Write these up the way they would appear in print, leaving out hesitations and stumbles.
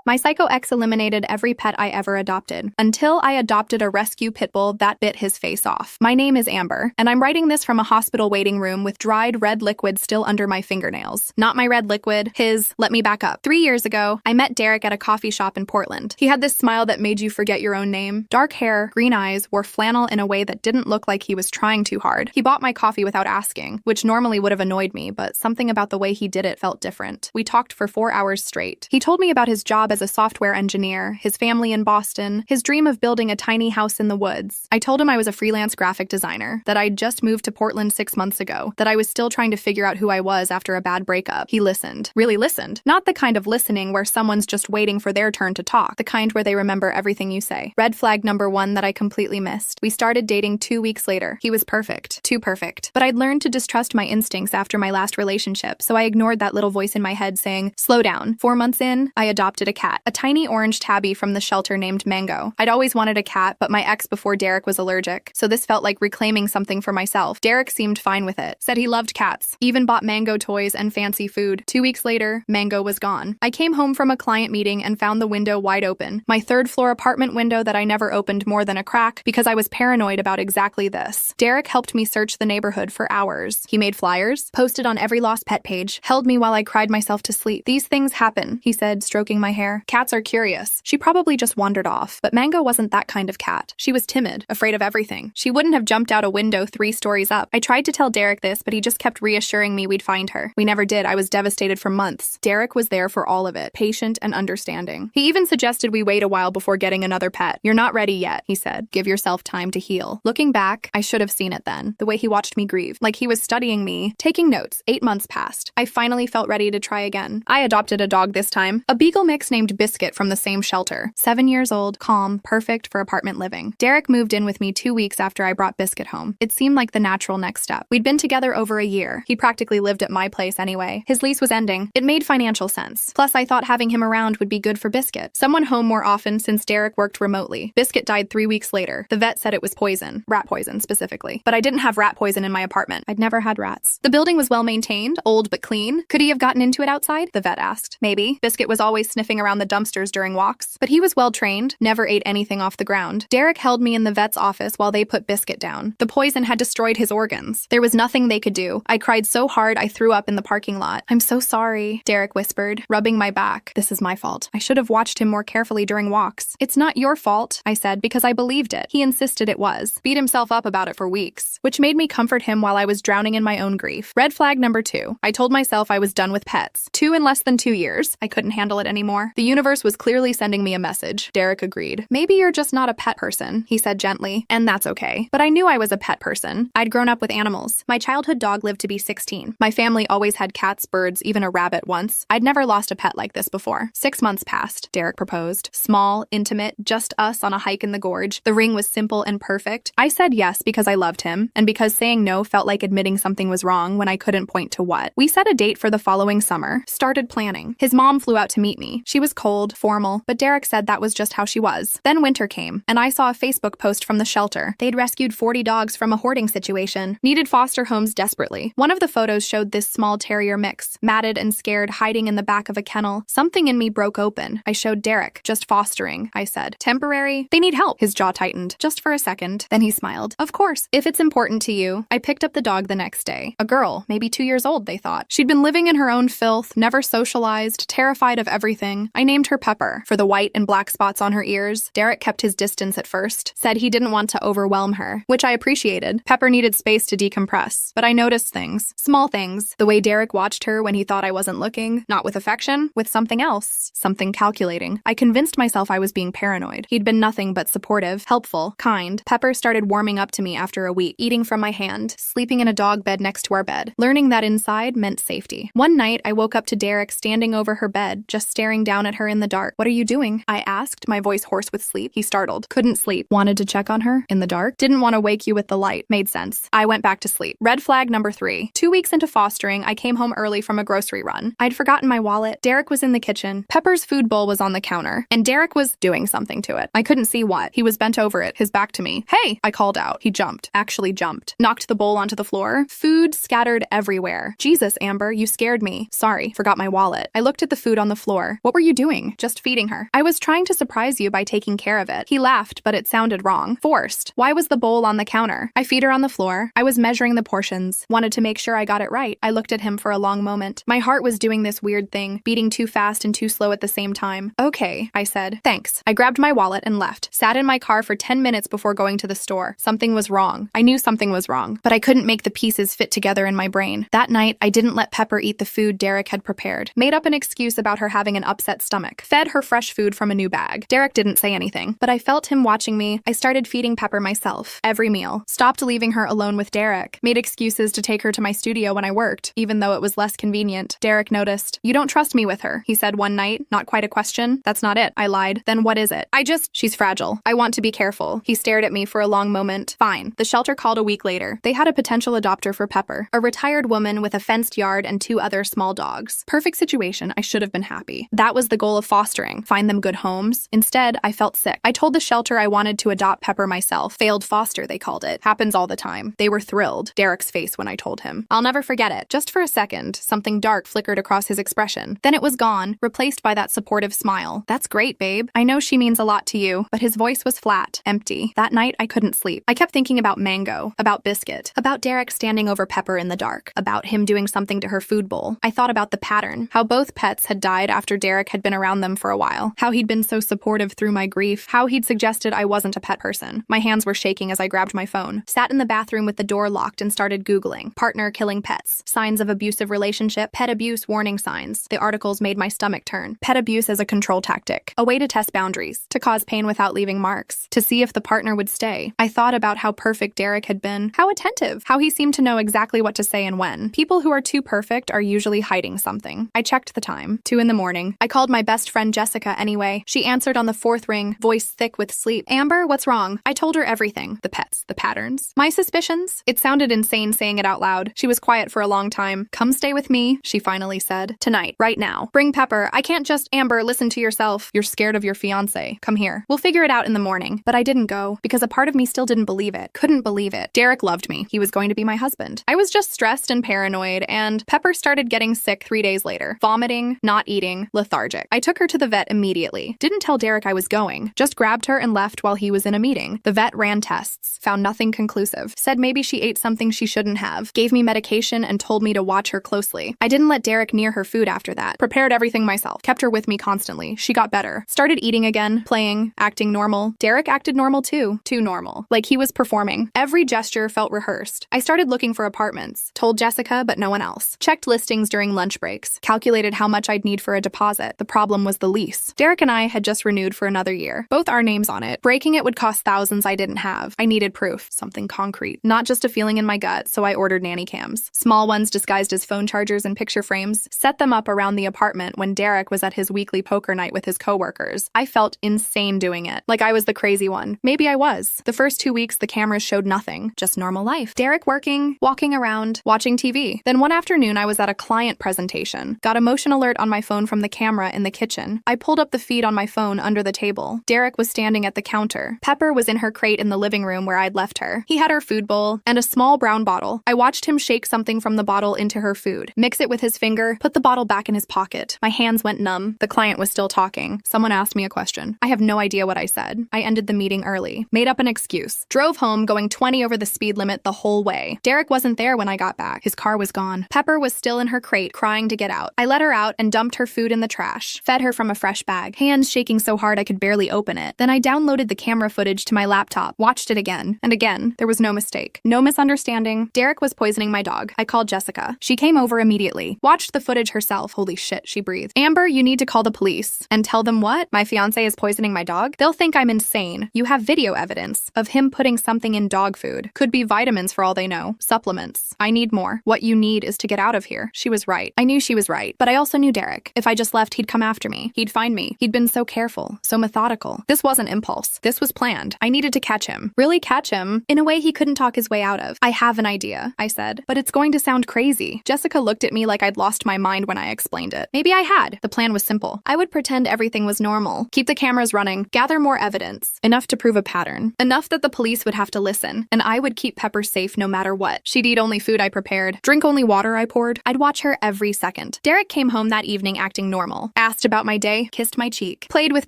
My psycho ex eliminated every pet I ever adopted, until I adopted a rescue Pitbull that bit his face off. My name is Amber, and I'm writing this from a hospital waiting room with dried red liquid still under my fingernails. Not my red liquid, his. Let me back up. 3 years ago, I met Derek at a coffee shop in Portland. He had this smile that made you forget your own name. Dark hair, green eyes, wore flannel in a way that didn't look like he was trying too hard. He bought my coffee without asking, which normally would have annoyed me, but something about the way he did it felt different. We talked for 4 hours straight. He told me about his job as a software engineer, his family in Boston, his dream of building a tiny house in the woods. I told him I was a freelance graphic designer, that I'd just moved to Portland 6 months ago, that I was still trying to figure out who I was after a bad breakup. He listened. Really listened. Not the kind of listening where someone's just waiting for their turn to talk, the kind where they remember everything you say. Red flag number 1 that I completely missed. We started dating 2 weeks later. He was perfect. Too perfect. But I'd learned to distrust my instincts after my last relationship, so I ignored that little voice in my head saying, slow down. 4 months in, I adopted a cat. A tiny orange tabby from the shelter named Mango. I'd always wanted a cat, but my ex before Derek was allergic, so this felt like reclaiming something for myself. Derek seemed fine with it. Said he loved cats. Even bought Mango toys and fancy food. 2 weeks later, Mango was gone. I came home from a client meeting and found the window wide open. My 3rd floor apartment window that I never opened more than a crack because I was paranoid about exactly this. Derek helped me search the neighborhood for hours. He made flyers, posted on every lost pet page, held me while I cried myself to sleep. These things happen, he said, stroking my hair. Cats are curious. She probably just wandered off. But Mango wasn't that kind of cat. She was timid, afraid of everything. She wouldn't have jumped out a window 3 stories up. I tried to tell Derek this, but he just kept reassuring me we'd find her. We never did. I was devastated for months. Derek was there for all of it, patient and understanding. He even suggested we wait a while before getting another pet. You're not ready yet, he said. Give yourself time to heal. Looking back, I should have seen it then. The way he watched me grieve, like he was studying me, taking notes. 8 months passed. I finally felt ready to try again. I adopted a dog this time, a beagle mix named Biscuit from the same shelter. 7 years old, calm, perfect for apartment living. Derek moved in with me 2 weeks after I brought Biscuit home. It seemed like the natural next step. We'd been together over a year. He practically lived at my place anyway. His lease was ending. It made financial sense. Plus, I thought having him around would be good for Biscuit. Someone home more often since Derek worked remotely. Biscuit died 3 weeks later. The vet said it was poison. Rat poison, specifically. But I didn't have rat poison in my apartment. I'd never had rats. The building was well maintained, old but clean. Could he have gotten into it outside? The vet asked. Maybe. Biscuit was always sniffing around the dumpsters during walks. But he was well trained, never ate anything off the ground. Derek held me in the vet's office while they put Biscuit down. The poison had destroyed his organs. There was nothing they could do. I cried so hard I threw up in the parking lot. I'm so sorry, Derek whispered, rubbing my back. This is my fault. I should have watched him more carefully during walks. It's not your fault, I said, because I believed it. He insisted it was. Beat himself up about it for weeks, which made me comfort him while I was drowning in my own grief. Red flag number 2. I told myself I was done with pets. 2 in less than 2 years. I couldn't handle it anymore. The universe was clearly sending me a message. Derek agreed. Maybe you're just not a pet person, he said gently, and that's okay. But I knew I was a pet person. I'd grown up with animals. My childhood dog lived to be 16. My family always had cats, birds, even a rabbit once. I'd never lost a pet like this before. 6 months passed. Derek proposed. Small, intimate, just us on a hike in the gorge. The ring was simple and perfect. I said yes because I loved him, and because saying no felt like admitting something was wrong when I couldn't point to what. We set a date for the following summer. Started planning. His mom flew out to meet me. She was cold, formal, but Derek said that was just how she was. Then winter came, and I saw a Facebook post from the shelter. They'd rescued 40 dogs from a hoarding situation. Needed foster homes desperately. One of the photos showed this small terrier mix, matted and scared, hiding in the back of a kennel. Something in me broke open. I showed Derek. Just fostering, I said. Temporary? They need help. His jaw tightened. Just for a second. Then he smiled. Of course, if it's important to you. I picked up the dog the next day. A girl, maybe 2 years old, they thought. She'd been living in her own filth, never socialized, terrified of everything. I named her Pepper, for the white and black spots on her ears. Derek kept his distance at first, said he didn't want to overwhelm her, which I appreciated. Pepper needed space to decompress, but I noticed things. Small things. The way Derek watched her when he thought I wasn't looking. Not with affection, with something else. Something calculating. I convinced myself I was being paranoid. He'd been nothing but supportive, helpful, kind. Pepper started warming up to me after a week, eating from my hand, sleeping in a dog bed next to our bed, learning that inside meant safety. One night, I woke up to Derek standing over her bed, just staring down at her in the dark. What are you doing? I asked, my voice hoarse with sleep. He startled. Couldn't sleep. Wanted to check on her? In the dark? Didn't want to wake you with the light. Made sense. I went back to sleep. Red flag number 3. 2 weeks into fostering, I came home early from a grocery run. I'd forgotten my wallet. Derek was in the kitchen. Pepper's food bowl was on the counter, and Derek was doing something to it. I couldn't see what. He was bent over it, his back to me. Hey! I called out. He jumped. Actually jumped. Knocked the bowl onto the floor. Food scattered everywhere. Jesus, Amber, you scared me. Sorry. Forgot my wallet. I looked at the food on the floor. What were you doing? Just feeding her. I was trying to surprise you by taking care of it. He laughed, but it sounded wrong. Forced. Why was the bowl on the counter? I feed her on the floor. I was measuring the portions. Wanted to make sure I got it right. I looked at him for a long moment. My heart was doing this weird thing, beating too fast and too slow at the same time. Okay, I said. Thanks. I grabbed my wallet and left. Sat in my car for 10 minutes before going to the store. Something was wrong. I knew something was wrong, but I couldn't make the pieces fit together in my brain. That night, I didn't let Pepper eat the food Derek had prepared. Made up an excuse about her having an upset stomach. Fed her fresh food from a new bag. Derek didn't say anything, but I felt him watching me. I started feeding Pepper myself. Every meal. Stopped leaving her alone with Derek. Made excuses to take her to my studio when I worked, even though it was less convenient. Derek noticed. You don't trust me with her, he said one night. Not quite a question. That's not it. I lied. Then what is it? She's fragile. I want to be careful. He stared at me for a long moment. Fine. The shelter called a week later. They had a potential adopter for Pepper. A retired woman with a fenced yard and 2 other small dogs. Perfect situation. I should have been happy. That was the goal of fostering. Find them good homes. Instead, I felt sick. I told the shelter I wanted to adopt Pepper myself. Failed foster, they called it. Happens all the time. They were thrilled. Derek's face when I told him. I'll never forget it. Just for a second, something dark flickered across his expression. Then it was gone, replaced by that supportive smile. That's great, babe. I know she means a lot to you, but his voice was flat, empty. That night, I couldn't sleep. I kept thinking about Mango, about Biscuit, about Derek standing over Pepper in the dark, about him doing something to her food bowl. I thought about the pattern, how both pets had died after Derek had been around them for a while, how he'd been so supportive through my grief, how he'd suggested I wasn't a pet person. My hands were shaking as I grabbed my phone, sat in the bathroom with the door locked and started Googling. Partner killing pets, signs of abusive relationship, pet abuse warning signs. The articles made my stomach turn. Pet abuse as a control tactic, a way to test boundaries, to cause pain without leaving marks, to see if the partner would stay. I thought about how perfect Derek had been, how attentive, how he seemed to know exactly what to say and when. People who are too perfect are usually hiding something. I checked the time, 2 a.m. I called my best friend Jessica anyway. She answered on the 4th ring, voice thick with sleep. Amber, what's wrong? I told her everything. The pets, the patterns, my suspicions. It sounded insane saying it out loud. She was quiet for a long time. Come stay with me, she finally said. Tonight, right now. Bring Pepper. I can't just, Amber, listen to yourself. You're scared of your fiancé. Come here. We'll figure it out in the morning. But I didn't go, because a part of me still didn't believe it. Couldn't believe it. Derek loved me. He was going to be my husband. I was just stressed and paranoid, and Pepper started getting sick 3 days later. Vomiting, not eating, lethargic. I took her to the vet immediately. Didn't tell Derek I was going. Just grabbed her and left while he was in a meeting. The vet ran tests. Found nothing conclusive. Said maybe she ate something she shouldn't have. Gave me medication and told me to watch her closely. I didn't let Derek near her food after that. Prepared everything myself. Kept her with me constantly. She got better. Started eating again, playing, acting normal. Derek acted normal too. Too normal. Like he was performing. Every gesture felt rehearsed. I started looking for apartments. Told Jessica, but no one else. Checked listings during lunch breaks. Calculated how much I'd need for a deposit. The problem was the lease. Derek and I had just renewed for another year. Both our names on it. Breaking it would cost thousands I didn't have. I needed proof. Something concrete. Not just a feeling in my gut, so I ordered nanny cams. Small ones disguised as phone chargers and picture frames. Set them up around the apartment when Derek was at his weekly poker night with his coworkers. I felt insane doing it. Like I was the crazy one. Maybe I was. The first 2 weeks, the cameras showed nothing. Just normal life. Derek working, walking around, watching TV. Then one afternoon, I was at a client presentation. Got a motion alert on my phone from the camera in the kitchen. I pulled up the feed on my phone under the table. Derek was standing at the counter. Pepper was in her crate in the living room where I'd left her. He had her food bowl and a small brown bottle. I watched him shake something from the bottle into her food, mix it with his finger, put the bottle back in his pocket. My hands went numb. The client was still talking. Someone asked me a question. I have no idea what I said. I ended the meeting early. Made up an excuse. Drove home going 20 over the speed limit the whole way. Derek wasn't there when I got back. His car was gone. Pepper was still in her crate, crying to get out. I let her out and dumped her food in the trash. Fed her from a fresh bag, hands shaking so hard I could barely open it. Then I downloaded the camera footage to my laptop, watched it again. And again, there was no mistake. No misunderstanding. Derek was poisoning my dog. I called Jessica. She came over immediately. Watched the footage herself. Holy shit, she breathed. Amber, you need to call the police. And tell them what? My fiancé is poisoning my dog? They'll think I'm insane. You have video evidence of him putting something in dog food. Could be vitamins for all they know. Supplements. I need more. What you need is to get out of here. She was right. I knew she was right. But I also knew Derek. If I just left, he'd come after me. He'd find me. He'd been so careful, so methodical. This wasn't impulse. This was planned. I needed to catch him. Really catch him in a way he couldn't talk his way out of. I have an idea, I said, but it's going to sound crazy. Jessica looked at me like I'd lost my mind when I explained it. Maybe I had. The plan was simple. I would pretend everything was normal, keep the cameras running, gather more evidence, enough to prove a pattern, enough that the police would have to listen, and I would keep Pepper safe no matter what. She'd eat only food I prepared, drink only water I poured. I'd watch her every second. Derek came home that evening acting normal. asked about my day, kissed my cheek, played with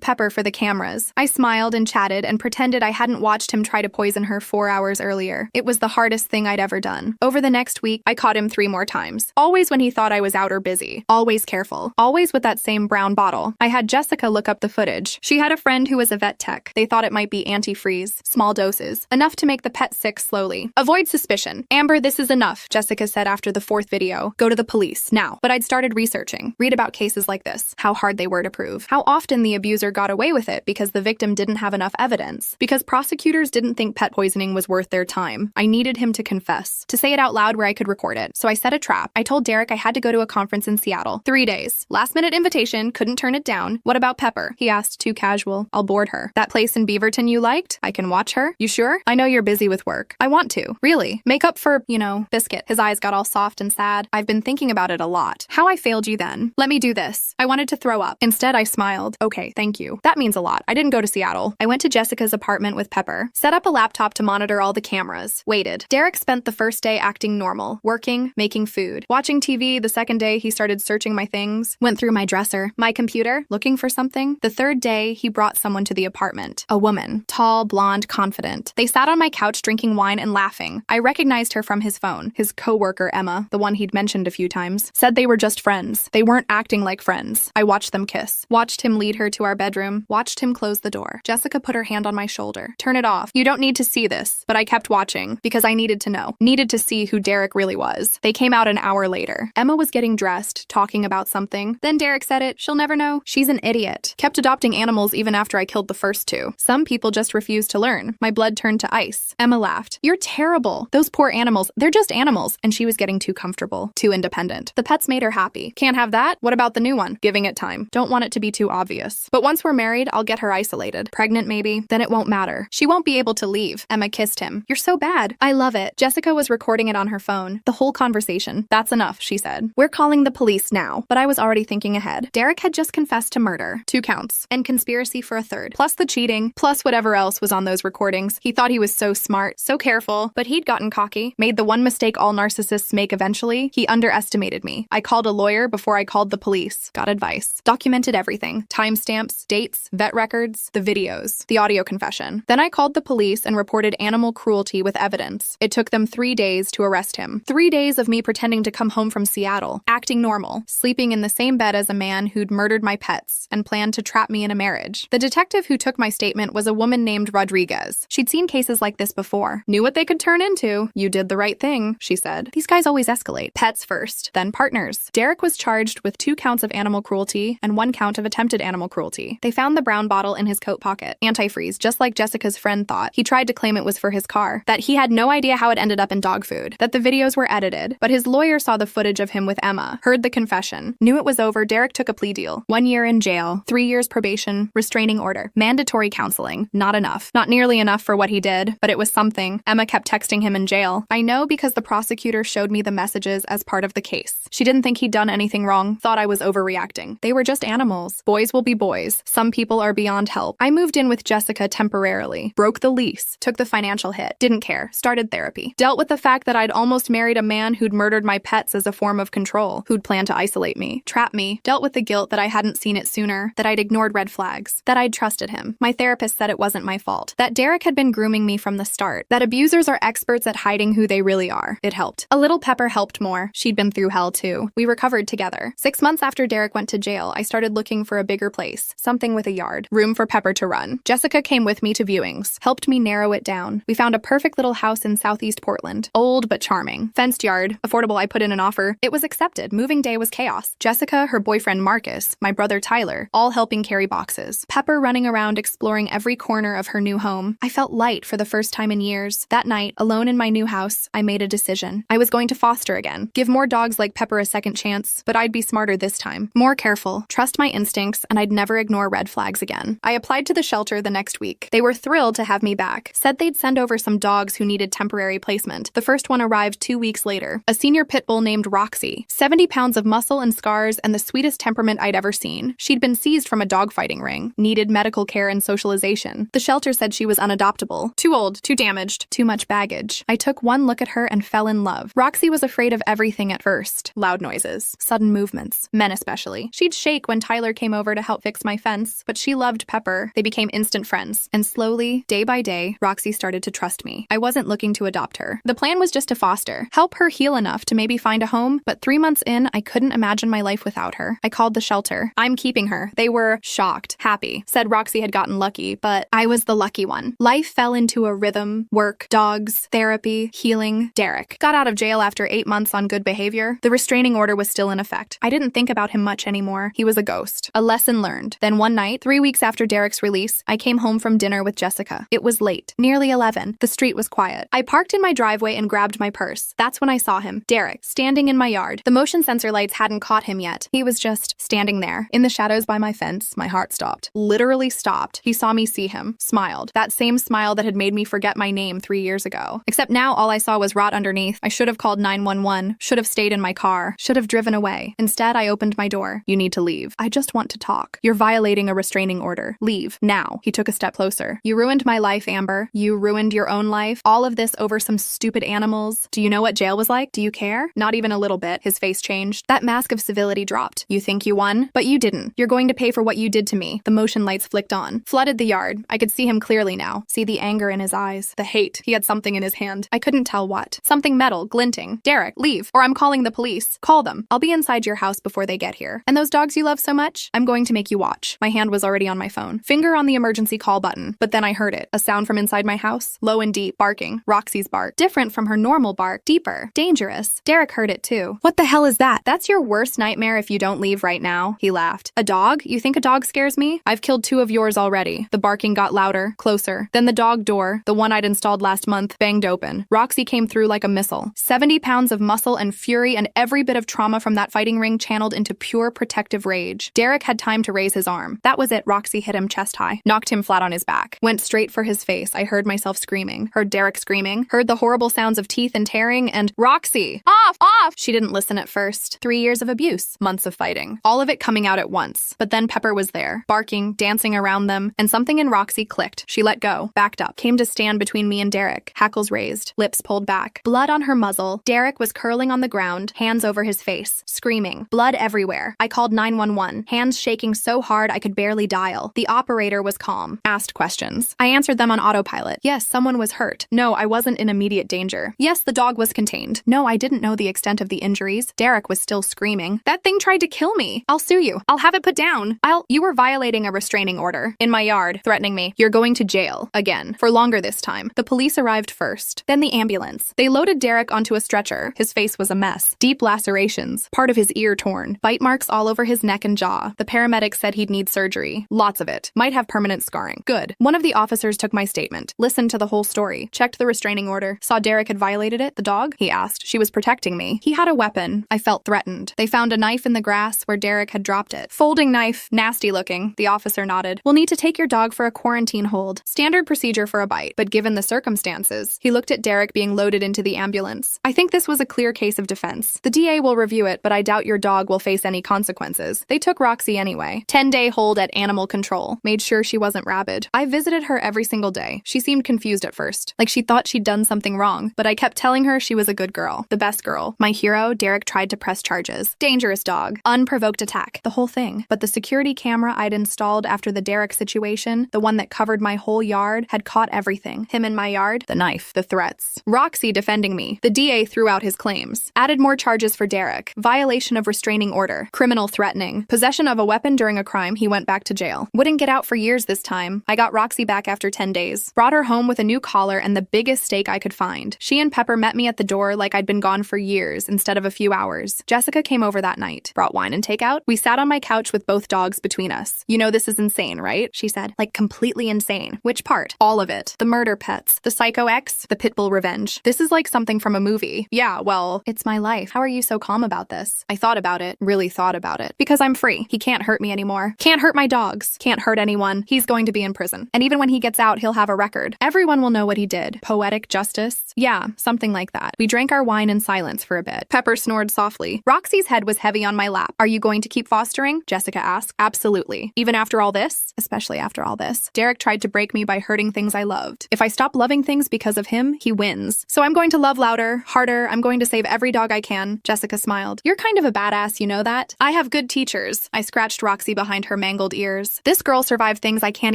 Pepper for the cameras. I smiled and chatted and pretended I hadn't watched him try to poison her 4 hours earlier. It was the hardest thing I'd ever done. Over the next week, I caught him 3 more times. Always when he thought I was out or busy. Always careful. Always with that same brown bottle. I had Jessica look up the footage. She had a friend who was a vet tech. They thought it might be antifreeze. Small doses. Enough to make the pet sick slowly. Avoid suspicion. Amber, this is enough, Jessica said after the 4th video. Go to the police, now. But I'd started researching. Read about cases like this. How hard they were to prove. How often the abuser got away with it because the victim didn't have enough evidence. Because prosecutors didn't think pet poisoning was worth their time. I needed him to confess. To say it out loud where I could record it. So I set a trap. I told Derek I had to go to a conference in Seattle. 3 days. Last minute invitation. Couldn't turn it down. What about Pepper? He asked, too casual. I'll board her. That place in Beaverton you liked? I can watch her. You sure? I know you're busy with work. I want to. Really. Make up for, Biscuit. His eyes got all soft and sad. I've been thinking about it a lot. How I failed you then. Let me do this. I wanted to throw up. Instead, I smiled. Okay, thank you. That means a lot. I didn't go to Seattle. I went to Jessica's apartment with Pepper. Set up a laptop to monitor all the cameras. Waited. Derek spent the first day acting normal. Working, making food. Watching TV. The second day, he started searching my things. Went through my dresser. My computer. Looking for something. The third day, he brought someone to the apartment. A woman. Tall, blonde, confident. They sat on my couch drinking wine and laughing. I recognized her from his phone. His coworker, Emma, the one he'd mentioned a few times, said they were just friends. They weren't acting like friends. I watched them kiss. Watched him lead her to our bedroom. Watched him close the door. Jessica put her hand on my shoulder. Turn it off. You don't need to see this. But I kept watching because I needed to know. Needed to see who Derek really was. They came out an hour later. Emma was getting dressed, talking about something. Then Derek said it. She'll never know. She's an idiot. Kept adopting animals even after I killed the first 2. Some people just refuse to learn. My blood turned to ice. Emma laughed. You're terrible. Those poor animals. They're just animals. And she was getting too comfortable. Too independent. The pets made her happy. Can't have that? What about the new one? Giving it time. Don't want it to be too obvious. But once we're married, I'll get her isolated. Pregnant maybe. Then it won't matter. She won't be able to leave. Emma kissed him. You're so bad. I love it. Jessica was recording it on her phone. The whole conversation. That's enough, she said. We're calling the police now. But I was already thinking ahead. Derek had just confessed to murder. 2 counts. And conspiracy for a 3rd. Plus the cheating. Plus whatever else was on those recordings. He thought he was so smart. So careful. But he'd gotten cocky. Made the one mistake all narcissists make eventually. He underestimated me. I called a lawyer before I called the police. Got advice. Documented everything. Timestamps, dates, vet records, the videos, the audio confession. Then I called the police and reported animal cruelty with evidence. It took them 3 days to arrest him. 3 days of me pretending to come home from Seattle, acting normal, sleeping in the same bed as a man who'd murdered my pets and planned to trap me in a marriage. The detective who took my statement was a woman named Rodriguez. She'd seen cases like this before. Knew what they could turn into. You did the right thing, she said. These guys always escalate. Pets first, then partners. Derek was charged with 2 counts of animal cruelty and 1 count of attempted animal cruelty. They found the brown bottle in his coat pocket. Antifreeze, just like Jessica's friend thought. He tried to claim it was for his car. That he had no idea how it ended up in dog food. That the videos were edited. But his lawyer saw the footage of him with Emma. Heard the confession. Knew it was over. Derek took a plea deal. 1 year in jail. 3 years probation. Restraining order. Mandatory counseling. Not enough. Not nearly enough for what he did, but it was something. Emma kept texting him in jail. I know because the prosecutor showed me the messages as part of the case. She didn't think he'd done anything wrong. Thought I was overreacting. They were just animals. Boys will be boys. Some people are beyond help. I moved in with Jessica temporarily. Broke the lease. Took the financial hit. Didn't care. Started therapy. Dealt with the fact that I'd almost married a man who'd murdered my pets as a form of control. Who'd planned to isolate me. Trap me. Dealt with the guilt that I hadn't seen it sooner. That I'd ignored red flags. That I'd trusted him. My therapist said it wasn't my fault. That Derek had been grooming me from the start. That abusers are experts at hiding who they really are. It helped. A little Pepper helped more. She'd been through hell too. We recovered together. 6 months after Derek went to jail, I started looking for a bigger place. Something with a yard. Room for Pepper to run. Jessica came with me to viewings. Helped me narrow it down. We found a perfect little house in southeast Portland. Old but charming. Fenced yard. Affordable. I put in an offer. It was accepted. Moving day was chaos. Jessica, her boyfriend Marcus, my brother Tyler, all helping carry boxes. Pepper running around exploring every corner of her new home. I felt light for the first time in years. That night, alone in my new house, I made a decision. I was going to foster again. Give more dogs like Pepper a second chance, but I'd be smarter this time. More careful. Trust my instincts, and I'd never ignore red flags again. I applied to the shelter the next week. They were thrilled to have me back. Said they'd send over some dogs who needed temporary placement. The first one arrived 2 weeks later. A senior Pitbull named Roxy. 70 pounds of muscle and scars and the sweetest temperament I'd ever seen. She'd been seized from a dogfighting ring. Needed medical care and socialization. The shelter said she was unadoptable. Too old, too damaged, too much baggage. I took one look at her and fell in love. Roxy was afraid of everything at first. Loud noises. Sudden movements. Men especially. She'd She'd shake when Tyler came over to help fix my fence, but she loved Pepper. They became instant friends. And slowly, day by day, Roxy started to trust me. I wasn't looking to adopt her. The plan was just to foster, help her heal enough to maybe find a home, but 3 months in, I couldn't imagine my life without her. I called the shelter. I'm keeping her. They were shocked, happy, said Roxy had gotten lucky, but I was the lucky one. Life fell into a rhythm: work, dogs, therapy, healing. Derek got out of jail after 8 months on good behavior. The restraining order was still in effect. I didn't think about him much anymore. He was a ghost. A lesson learned. Then one night, 3 weeks after Derek's release, I came home from dinner with Jessica. It was late, nearly 11. The street was quiet. I parked in my driveway and grabbed my purse. That's when I saw him, Derek, standing in my yard. The motion sensor lights hadn't caught him yet. He was just standing there. In the shadows by my fence, my heart stopped. Literally stopped. He saw me see him, smiled. That same smile that had made me forget my name 3 years ago. Except now all I saw was rot underneath. I should have called 911, should have stayed in my car, should have driven away. Instead, I opened my door. You need to leave. I just want to talk. You're violating a restraining order. Leave. Now. He took a step closer. You ruined my life, Amber. You ruined your own life. All of this over some stupid animals. Do you know what jail was like? Do you care? Not even a little bit. His face changed. That mask of civility dropped. You think you won? But you didn't. You're going to pay for what you did to me. The motion lights flicked on. Flooded the yard. I could see him clearly now. See the anger in his eyes. The hate. He had something in his hand. I couldn't tell what. Something metal, glinting. Derek, leave, or I'm calling the police. Call them. I'll be inside your house before they get here. And those dogs you love so much? I'm going to make you watch. My hand was already on my phone. Finger on the emergency call button. But then I heard it. A sound from inside my house. Low and deep. Barking. Roxy's bark. Different from her normal bark. Deeper. Dangerous. Derek heard it too. What the hell is that? That's your worst nightmare if you don't leave right now. He laughed. A dog? You think a dog scares me? I've killed 2 of yours already. The barking got louder, closer. Then the dog door, the one I'd installed last month, banged open. Roxy came through like a missile. 70 pounds of muscle and fury and every bit of trauma from that fighting ring channeled into pure protective rage. Derek had time to raise his arm. That was it. Roxy hit him chest high. Knocked him flat on his back. Went straight for his face. I heard myself screaming. Heard Derek screaming. Heard the horrible sounds of teeth and tearing and Roxy! Off! Off! She didn't listen at first. 3 years of abuse. Months of fighting. All of it coming out at once. But then Pepper was there. Barking, dancing around them, and something in Roxy clicked. She let go. Backed up. Came to stand between me and Derek. Hackles raised. Lips pulled back. Blood on her muzzle. Derek was curling on the ground. Hands over his face. Screaming. Blood everywhere. I called 911. Hands shaking so hard I could barely dial. The operator was calm. Asked questions. I answered them on autopilot. Yes, someone was hurt. No, I wasn't in immediate danger. Yes, the dog was contained. No, I didn't know the extent of the injuries. Derek was still screaming. That thing tried to kill me. I'll sue you. I'll have it put down. You were violating a restraining order. In my yard, threatening me. You're going to jail. Again. For longer this time. The police arrived first. Then the ambulance. They loaded Derek onto a stretcher. His face was a mess. Deep lacerations. Part of his ear torn. Bite marks all over his neck and jaw. The paramedics said he'd need surgery. Lots of it. Might have permanent scarring. Good. One of the officers took my statement. Listened to the whole story. Checked the restraining order. Saw Derek had violated it. The dog? He asked. She was protecting me. He had a weapon. I felt threatened. They found a knife in the grass where Derek had dropped it. Folding knife. Nasty looking. The officer nodded. We'll need to take your dog for a quarantine hold. Standard procedure for a bite. But given the circumstances, he looked at Derek being loaded into the ambulance. I think this was a clear case of defense. The DA will review it, but I doubt your dog will face any consequences. They took Roxy anyway. 10-day hold at animal control. Made sure she wasn't rabid. I visited her every single day. She seemed confused at first. Like she thought she'd done something wrong. But I kept telling her she was a good girl. The best girl. My hero, Derek, tried to press charges. Dangerous dog. Unprovoked attack. The whole thing. But the security camera I'd installed after the Derek situation, the one that covered my whole yard, had caught everything. Him in my yard, the knife, the threats. Roxy defending me. The DA threw out his claims. Added more charges for Derek. Violation of restraining order. Criminal threatening. Possession of a weapon during a crime. He went back to jail. Wouldn't get out for years this time. I got Roxy back after 10 days. Brought her home with a new collar and the biggest steak I could find. She and Pepper met me at the door like I'd been gone for years instead of a few hours. Jessica came over that night. Brought wine and takeout. We sat on my couch with both dogs between us. You know this is insane, right? She said. Like completely insane. Which part? All of it. The murder pets. The psycho ex. The Pitbull revenge. This is like something from a movie. Yeah, well, it's my life. How are you so calm about this? I thought about it. Really thought about it. Because I'm free. He can't hurt me anymore. Can't hurt my dogs. Can't hurt anyone. He's going to be in prison. And even when he gets out, he'll have a record. Everyone will know what he did. Poetic justice? Yeah, something like that. We drank our wine in silence for a bit. Pepper snored softly. Roxy's head was heavy on my lap. Are you going to keep fostering? Jessica asked. Absolutely. Even after all this? Especially after all this. Derek tried to break me by hurting things I loved. If I stop loving things because of him, he wins. So I'm going to love louder, harder. I'm going to save every dog I can. Jessica smiled. You're kind of a badass, you know that? I have have good teachers. I scratched Roxy behind her mangled ears. This girl survived things I can't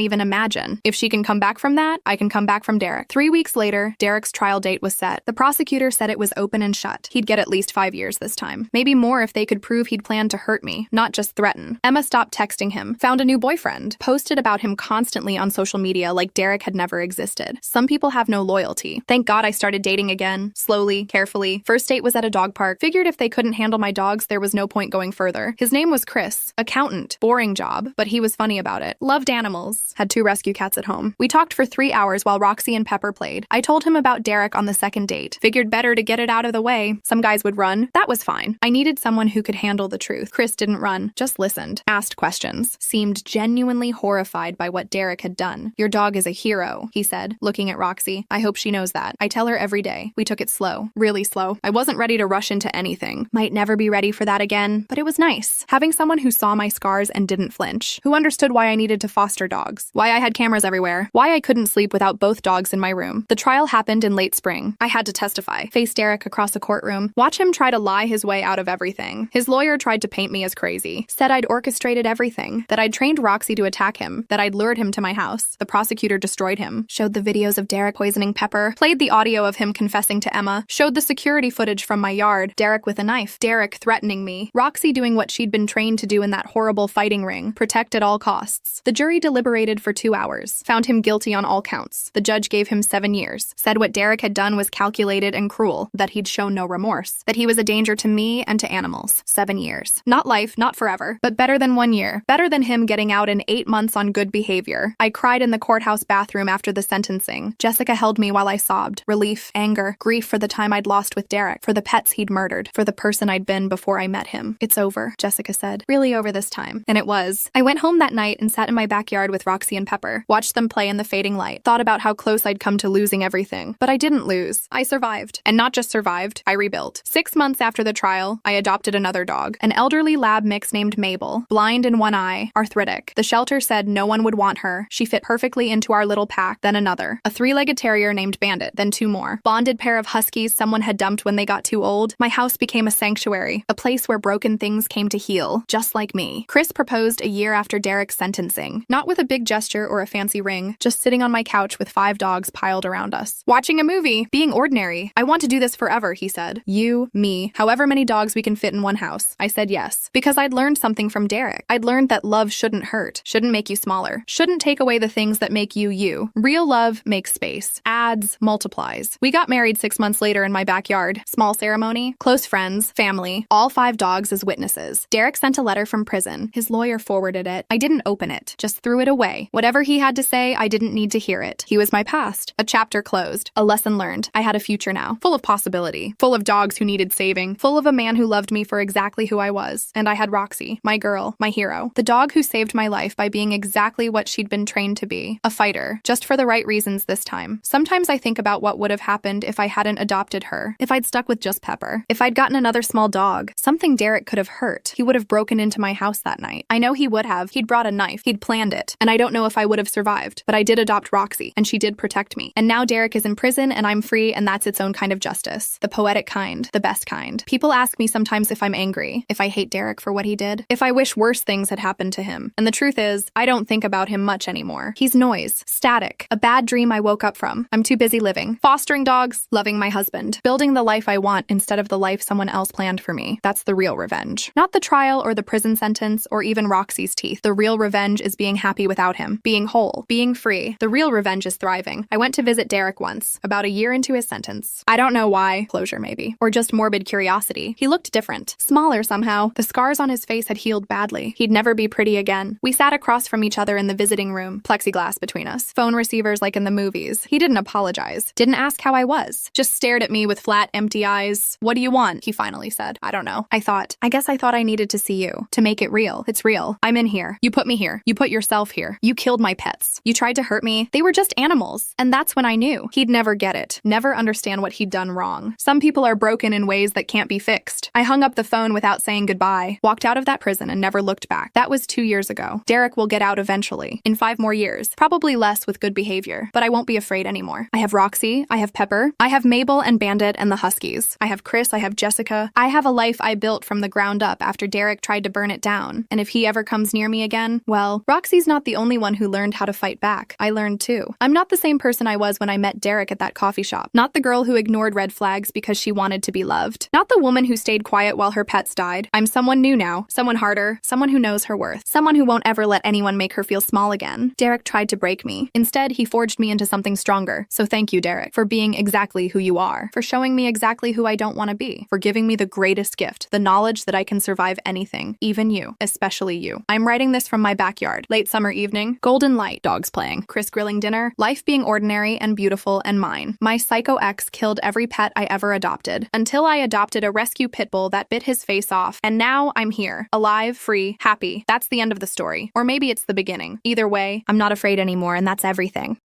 even imagine. If she can come back from that, I can come back from Derek. 3 weeks later, Derek's trial date was set. The prosecutor said it was open and shut. He'd get at least 5 years this time. Maybe more if they could prove he'd planned to hurt me, not just threaten. Emma stopped texting him, found a new boyfriend, posted about him constantly on social media like Derek had never existed. Some people have no loyalty. Thank God I started dating again, slowly, carefully. First date was at a dog park. Figured if they couldn't handle my dogs, there was no point going further. His name was Chris. Accountant. Boring job, but he was funny about it. Loved animals. Had 2 rescue cats at home. We talked for 3 hours while Roxy and Pepper played. I told him about Derek on the second date. Figured better to get it out of the way. Some guys would run. That was fine. I needed someone who could handle the truth. Chris didn't run, just listened, asked questions, seemed genuinely horrified by what Derek had done. Your dog is a hero, he said, looking at Roxy. I hope she knows that. I tell her every day. We took it slow, really slow. I wasn't ready to rush into anything. Might never be ready for that again, but it was nice. Having someone who saw my scars and didn't flinch, who understood why I needed to foster dogs, why I had cameras everywhere, why I couldn't sleep without both dogs in my room. The trial happened in late spring. I had to testify, face Derek across a courtroom, watch him try to lie his way out of everything. His lawyer tried to paint me as crazy, said I'd orchestrated everything, that I'd trained Roxy to attack him, that I'd lured him to my house. The prosecutor destroyed him, showed the videos of Derek poisoning Pepper, played the audio of him confessing to Emma, showed the security footage from my yard, Derek with a knife, Derek threatening me, Roxy doing what she'd been trained to do in that horrible fighting ring, protect at all costs. The jury deliberated for 2 hours, found him guilty on all counts. The judge gave him 7 years, said what Derek had done was calculated and cruel, that he'd shown no remorse, that he was a danger to me and to animals. 7 years. Not life, not forever, but better than 1 year. Better than him getting out in 8 months on good behavior. I cried in the courthouse bathroom after the sentencing. Jessica held me while I sobbed. Relief, anger, grief for the time I'd lost with Derek, for the pets he'd murdered, for the person I'd been before I met him. It's over, Jessica said. Really over this time. And it was. I went home that night and sat in my backyard with Roxy and Pepper, watched them play in the fading light, thought about how close I'd come to losing everything. But I didn't lose. I survived. And not just survived, I rebuilt. 6 months after the trial, I adopted another dog, an elderly lab mix named Mabel, blind in one eye, arthritic. The shelter said no one would want her. She fit perfectly into our little pack, then another. A 3-legged terrier named Bandit, then 2 more. Bonded pair of huskies someone had dumped when they got too old. My house became a sanctuary, a place where broken things came to heal, just like me. Chris proposed a year after Derek's sentencing, not with a big gesture or a fancy ring, just sitting on my couch with 5 dogs piled around us. Watching a movie, being ordinary. I want to do this forever, he said. You, me, however many dogs we can fit in one house. I said yes, because I'd learned something from Derek. I'd learned that love shouldn't hurt, shouldn't make you smaller, shouldn't take away the things that make you you. Real love makes space, adds, multiplies. We got married 6 months later in my backyard. Small ceremony, close friends, family, all 5 dogs as witnesses. Derek sent a letter from prison. His lawyer forwarded it. I didn't open it, just threw it away. Whatever he had to say, I didn't need to hear it. He was my past. A chapter closed. A lesson learned. I had a future now, full of possibility, full of dogs who needed saving, full of a man who loved me for exactly who I was. And I had Roxy, my girl, my hero, the dog who saved my life by being exactly what she'd been trained to be, a fighter, just for the right reasons this time. Sometimes I think about what would have happened if I hadn't adopted her, if I'd stuck with just Pepper, if I'd gotten another small dog, something Derek could have hurt. He would have broken into my house that night. I know he would have. He'd brought a knife. He'd planned it. And I don't know if I would have survived, but I did adopt Roxy, and she did protect me. And now Derek is in prison and I'm free, and that's its own kind of justice. The poetic kind, the best kind. People ask me sometimes if I'm angry, if I hate Derek for what he did, if I wish worse things had happened to him. And the truth is, I don't think about him much anymore. He's noise, static, a bad dream I woke up from. I'm too busy living, fostering dogs, loving my husband, building the life I want instead of the life someone else planned for me. That's the real revenge. Not the trial or the prison sentence or even Roxy's teeth. The real revenge is being happy without him, being whole, being free. The real revenge is thriving. I went to visit Derek once, about a year into his sentence. I don't know why, closure maybe, or just morbid curiosity. He looked different, smaller somehow. The scars on his face had healed badly. He'd never be pretty again. We sat across from each other in the visiting room, plexiglass between us, phone receivers like in the movies. He didn't apologize, didn't ask how I was, just stared at me with flat, empty eyes. What do you want? He finally said. I don't know. I guess I thought I needed to see you, to make it real. It's real. I'm in here. You put me here. You put yourself here. You killed my pets. You tried to hurt me. They were just animals. And that's when I knew. He'd never get it, never understand what he'd done wrong. Some people are broken in ways that can't be fixed. I hung up the phone without saying goodbye, walked out of that prison and never looked back. That was 2 years ago. Derek will get out eventually, in 5 more years, probably less with good behavior, but I won't be afraid anymore. I have Roxy, I have Pepper, I have Mabel and Bandit and the Huskies. I have Chris, I have Jessica. I have a life I built from the ground up after after Derek tried to burn it down. And if he ever comes near me again, well, Roxy's not the only one who learned how to fight back. I learned too. I'm not the same person I was when I met Derek at that coffee shop. Not the girl who ignored red flags because she wanted to be loved. Not the woman who stayed quiet while her pets died. I'm someone new now. Someone harder. Someone who knows her worth. Someone who won't ever let anyone make her feel small again. Derek tried to break me. Instead, he forged me into something stronger. So thank you, Derek, for being exactly who you are. For showing me exactly who I don't want to be. For giving me the greatest gift. The knowledge that I can survive anything. Even you. Especially you. I'm writing this from my backyard. Late summer evening. Golden light. Dogs playing. Chris grilling dinner. Life being ordinary and beautiful and mine. My psycho ex killed every pet I ever adopted. Until I adopted a rescue pit bull that bit his face off. And now I'm here. Alive, free, happy. That's the end of the story. Or maybe it's the beginning. Either way, I'm not afraid anymore, and that's everything.